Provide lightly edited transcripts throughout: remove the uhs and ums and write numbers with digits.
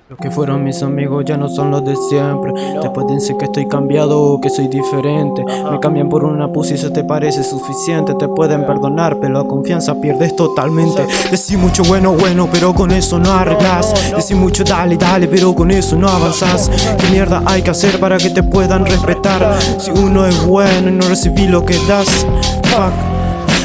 Los que fueron mis amigos ya no son los de siempre. Te pueden decir que estoy cambiado, que soy diferente. Me cambian por una pussy y eso te parece suficiente. Te pueden perdonar, pero la confianza pierdes totalmente. Decís mucho bueno, pero con eso no arreglas. Decís mucho dale, pero con eso no avanzas. ¿Qué mierda hay que hacer para que te puedan respetar? Si uno es bueno y no recibí lo que das. Fuck.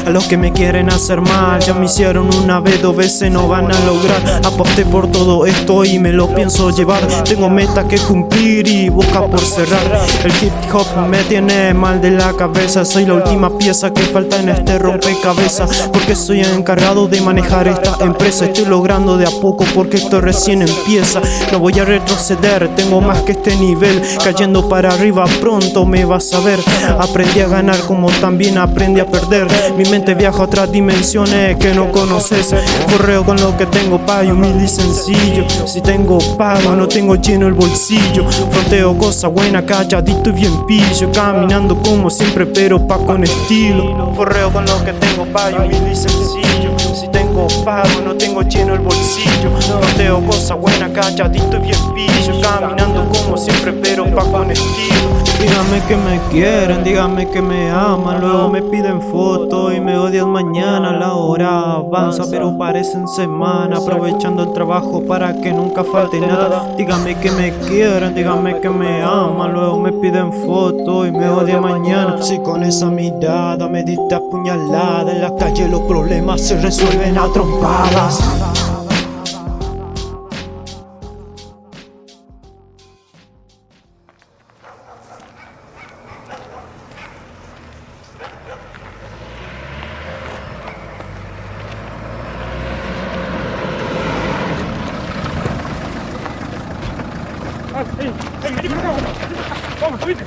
A los que me quieren hacer mal, ya me hicieron una vez, 2 veces no van a lograr. Aposté por todo esto y me lo pienso llevar. Tengo metas que cumplir y boca por cerrar. El hip hop me tiene mal de la cabeza. Soy la última pieza que falta en este rompecabezas, porque soy encargado de manejar esta empresa. Estoy logrando de a poco porque esto recién empieza. No voy a retroceder, tengo más que este nivel. Cayendo para arriba pronto me vas a ver. Aprendí a ganar como también aprendí a perder. Mi mente viaja a otras dimensiones que no conoces. Forreo con lo que tengo, payo, humilde y sencillo. Si tengo pago, no tengo lleno el bolsillo. Fronteo cosa buena, calladito y bien pillo. Caminando como siempre, pero con estilo. Forreo con lo que tengo, payo, humilde y sencillo. Si tengo pago, no tengo lleno el bolsillo. Fronteo cosa buena, calladito y bien pillo. Caminando como siempre, pero con estilo. Dígame que me quieren, dígame que me aman. Luego me piden fotos y me odian mañana. La hora avanza pero parecen semanas. Aprovechando el trabajo para que nunca falte nada. Dígame que me quieren, dígame que me aman. Luego me piden fotos y me odian mañana. Si con esa mirada me diste apuñalada, en la calle los problemas se resuelven a trompadas. Vamos, subite.